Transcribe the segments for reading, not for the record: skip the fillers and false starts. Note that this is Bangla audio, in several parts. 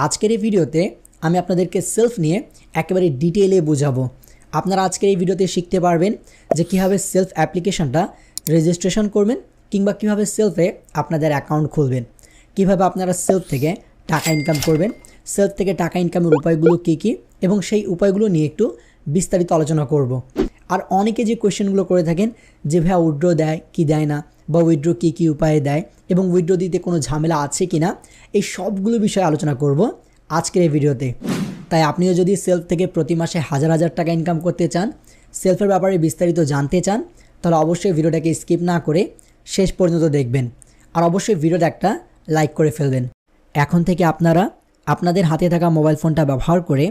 আজকের এই ভিডিওতে আমি আপনাদেরকে সেলফ নিয়ে একেবারে ডিটেইলে বোঝাবো। আপনারা আজকের এই ভিডিওতে শিখতে পারবেন যে কীভাবে সেলফ অ্যাপ্লিকেশনটা রেজিস্ট্রেশন করবেন কিংবা কীভাবে সেলফে আপনাদের অ্যাকাউন্ট খুলবেন, কীভাবে আপনারা সেলফ থেকে টাকা ইনকাম করবেন, সেলফ থেকে টাকা ইনকামের উপায়গুলো কী কী এবং সেই উপায়গুলো নিয়ে একটু বিস্তারিত আলোচনা করব। আর অনেকে যে কোয়েশ্চেনগুলো করে থাকেন যে ভাইয়া উইথড্র দেয় কি দেয় না, বা উইথড্র কী কী উপায়ে দেয় এবং উইথড্র দিতে কোনো ঝামেলা আছে কি না, এই সবগুলো বিষয়ে আলোচনা করব আজকের এই ভিডিওতে। তাই আপনিও যদি সেলফ থেকে প্রতি মাসে হাজার হাজার টাকা ইনকাম করতে চান, সেলফের ব্যাপারে বিস্তারিত জানতে চান, তাহলে অবশ্যই ভিডিওটাকে স্কিপ না করে শেষ পর্যন্ত দেখবেন। আর অবশ্যই ভিডিওটা একটা লাইক করে ফেলবেন। এখন থেকে আপনারা আপনাদের হাতে থাকা মোবাইল ফোনটা ব্যবহার করে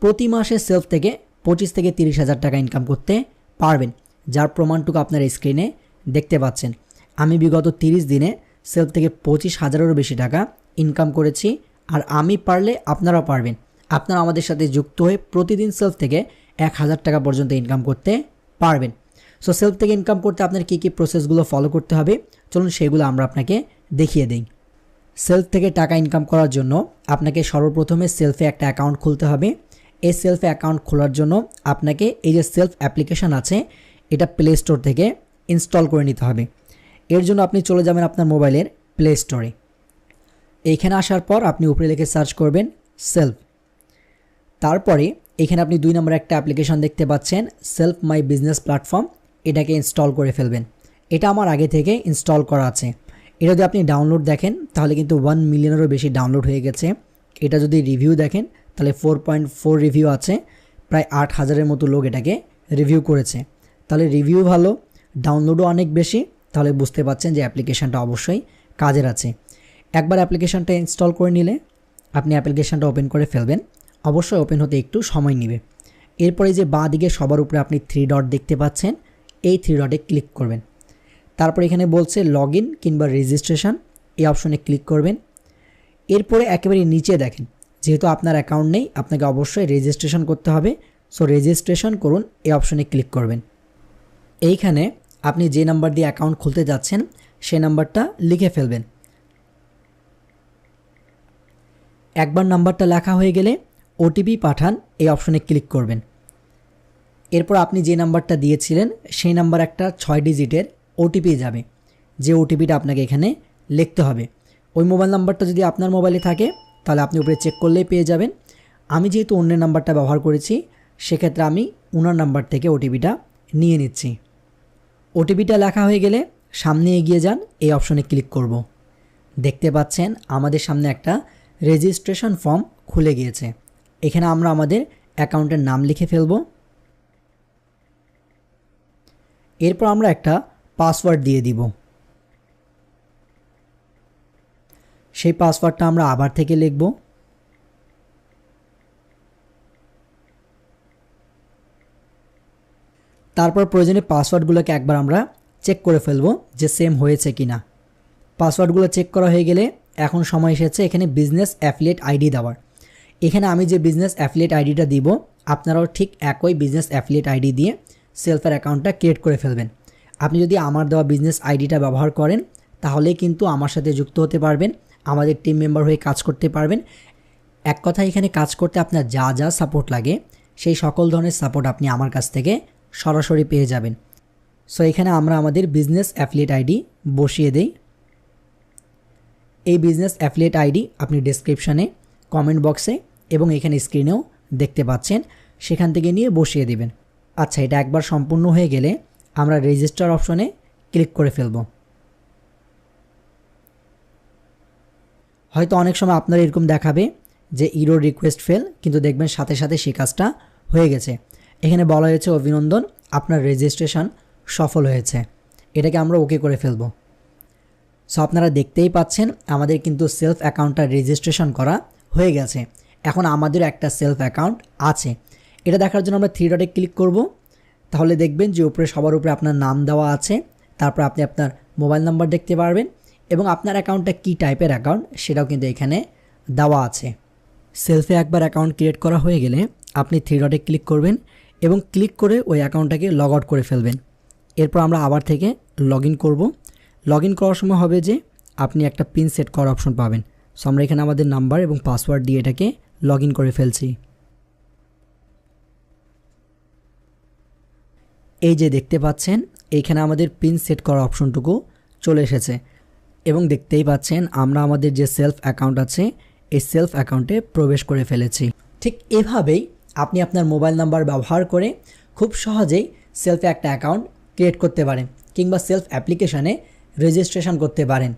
প্রতি মাসে সেলফ থেকে 25 থেকে 30 হাজার টাকা ইনকাম করতে পারবেন, যার প্রমাণটুকু আপনারা স্ক্রিনে দেখতে পাচ্ছেন। আমি বিগত 30 দিনে সেলফ থেকে 25,000-এরও বেশি টাকা ইনকাম করেছি। আর আমি পারলে আপনারাও পারবেন। আপনারা আমাদের সাথে যুক্ত হয়ে প্রতিদিন সেলফ থেকে 1,000 টাকা পর্যন্ত ইনকাম করতে পারবেন। সো সেলফ থেকে ইনকাম করতে আপনার কী কী প্রসেসগুলো ফলো করতে হবে, চলুন সেগুলো আমরা আপনাকে দেখিয়ে দিই। সেলফ থেকে টাকা ইনকাম করার জন্য আপনাকে সর্বপ্রথমে সেলফে একটা অ্যাকাউন্ট খুলতে হবে। এই সেলফে অ্যাকাউন্ট খোলার জন্য আপনাকে এই যে সেলফ অ্যাপ্লিকেশান আছে, এটা প্লে স্টোর থেকে ইনস্টল করে নিতে হবে। এর জন্য আপনি চলে যাবেন আপনার মোবাইলের প্লে স্টোরে। এইখানে আসার পর আপনি উপরে লিখে সার্চ করবেন সেলফ। তারপরে এখানে আপনি 2 নম্বর একটা অ্যাপ্লিকেশন দেখতে পাচ্ছেন, সেলফ মাই বিজনেস প্ল্যাটফর্ম। এটাকে ইনস্টল করে ফেলবেন। এটা আমার আগে থেকে ইনস্টল করা আছে। এটা যদি আপনি ডাউনলোড দেখেন তাহলে কিন্তু 1 মিলিয়নেরও বেশি ডাউনলোড হয়ে গেছে। এটা যদি রিভিউ দেখেন তাহলে 4.4 রিভিউ আছে। প্রায় 8,000-এর মতো লোক এটাকে রিভিউ করেছে। তাহলে রিভিউ ভালো, ডাউনলোডও অনেক বেশি। তাহলে বুঝতে পাচ্ছেন যে অ্যাপ্লিকেশানটা অবশ্যই কাজের আছে। একবার অ্যাপ্লিকেশানটা ইনস্টল করে নিলে আপনি অ্যাপ্লিকেশানটা ওপেন করে ফেলবেন। অবশ্যই ওপেন হতে একটু সময় নেবে। এরপরে যে বাঁ দিকে সবার উপরে আপনি 3 ডট দেখতে পাচ্ছেন, এই 3 ডটে ক্লিক করবেন। তারপর এখানে বলছে লগ ইন কিংবা রেজিস্ট্রেশন, এই অপশনে ক্লিক করবেন। এরপরে একেবারে নিচে দেখেন, যেহেতু আপনার অ্যাকাউন্ট নেই আপনাকে অবশ্যই রেজিস্ট্রেশন করতে হবে। সো রেজিস্ট্রেশন করুন, এই অপশনে ক্লিক করবেন। এইখানে আপনি যে নাম্বার দিয়ে অ্যাকাউন্ট খুলতে যাচ্ছেন সেই নাম্বারটা লিখে ফেলবেন। একবার নাম্বারটা লেখা হয়ে গেলে ওটিপি পাঠান, এই অপশনে ক্লিক করবেন। এরপর আপনি যে নাম্বারটা দিয়েছিলেন সেই নাম্বার একটা 6 ডিজিটের ওটিপি যাবে, যে ওটিপিটা আপনাকে এখানে লিখতে হবে। ওই মোবাইল নাম্বারটা যদি আপনার মোবাইলে থাকে তাহলে আপনি উপরে চেক করলেই পেয়ে যাবেন। আমি যেহেতু অন্যের নাম্বারটা ব্যবহার করেছি সেক্ষেত্রে আমি ওনার নাম্বার থেকে ওটিপিটা নিয়ে নিচ্ছি। ওটিপিটা লেখা হয়ে গেলে সামনে এগিয়ে যান, এই অপশনে ক্লিক করব। দেখতে পাচ্ছেন আমাদের সামনে একটা রেজিস্ট্রেশন ফর্ম খুলে গিয়েছে। এখানে আমরা আমাদের অ্যাকাউন্টের নাম লিখে ফেলব। এরপর আমরা একটা পাসওয়ার্ড দিয়ে দিব। সেই পাসওয়ার্ডটা আমরা আবার থেকে লিখব। তারপর প্রয়োজনে পাসওয়ার্ডগুলোকে একবার আমরা চেক করে ফেলব যে সেম হয়েছে কি না। পাসওয়ার্ডগুলো চেক করা হয়ে গেলে এখন সময় এসেছে এখানে বিজনেস অ্যাফিলিয়েট আইডি দেওয়ার। এখানে আমি যে বিজনেস অ্যাফিলিয়েট আইডিটা দিব আপনারাও ঠিক একই বিজনেস অ্যাফিলিয়েট আইডি দিয়ে সেলফের অ্যাকাউন্টটা ক্রিয়েট করে ফেলবেন। আপনি যদি আমার দেওয়া বিজনেস আইডিটা ব্যবহার করেন তাহলে কিন্তু আমার সাথে যুক্ত হতে পারবেন, আমাদের টিম মেম্বার হয়ে কাজ করতে পারবেন। এক কথায় এখানে কাজ করতে আপনার যা যা সাপোর্ট লাগে সেই সকল ধরনের সাপোর্ট আপনি আমার কাছ থেকে সরাসরি পেয়ে যাবেন। সো এখানে আমরা আমাদের বিজনেস অ্যাফিলিয়েট আইডি বসিয়ে দেই। এই বিজনেস অ্যাফিলিয়েট আইডি আপনি ডেসক্রিপশানে, কমেন্ট বক্সে এবং এখানে স্ক্রিনেও দেখতে পাচ্ছেন, সেখান থেকে নিয়ে বসিয়ে দিবেন। আচ্ছা, এটা একবার সম্পূর্ণ হয়ে গেলে আমরা রেজিস্টার অপশনে ক্লিক করে ফেলব। হয়তো অনেক সময় আপনার এরকম দেখাবে যে ইরোর রিকোয়েস্ট ফেল, কিন্তু দেখবেন সাথে সাথে সেই কাজটা হয়ে গেছে। এখানে বলা হয়েছে অভিনন্দন, আপনার রেজিস্ট্রেশন সফল হয়েছে। এটাকে আমরা ওকে করে ফেলব। সো আপনারা দেখতেই পাচ্ছেন আমাদের কিন্তু সেলফ অ্যাকাউন্টটা রেজিস্ট্রেশন করা হয়ে গেছে। এখন আমাদের একটা সেলফ অ্যাকাউন্ট আছে। এটা দেখার জন্য আমরা 3 ডটে ক্লিক করব। তাহলে দেখবেন যে উপরে সবার উপরে আপনার নাম দেওয়া আছে। তারপর আপনি আপনার মোবাইল নাম্বার দেখতে পারবেন এবং আপনার অ্যাকাউন্টটা কী টাইপের অ্যাকাউন্ট সেটাও কিন্তু এখানে দেওয়া আছে। সেলফে একবার অ্যাকাউন্ট ক্রিয়েট করা হয়ে গেলে আপনি 3 ডটে ক্লিক করবেন এবং ক্লিক করে ওই অ্যাকাউন্টটাকে লগ আউট করে ফেলবেন। এরপর আমরা আবার থেকে লগ ইন করব। লগ ইন করার সময় হবে যে আপনি একটা পিন সেট করার অপশন পাবেন। সো আমরা এখানে আমাদের নাম্বার এবং পাসওয়ার্ড দিয়ে এটাকে লগ ইন করে ফেলছি। এই যে দেখতে পাচ্ছেন এইখানে আমাদের পিন সেট করার অপশনটুকু চলে এসেছে এবং দেখতেই পাচ্ছেন আমরা আমাদের যে সেলফ অ্যাকাউন্ট আছে এই সেলফ অ্যাকাউন্টে প্রবেশ করে ফেলেছি। ঠিক এভাবেই আপনি আপনার মোবাইল নাম্বার ব্যবহার করে খুব সহজেই সেলফে একটা অ্যাকাউন্ট ক্রিয়েট করতে পারেন কিংবা সেলফ অ্যাপ্লিকেশানে রেজিস্ট্রেশন করতে পারেন।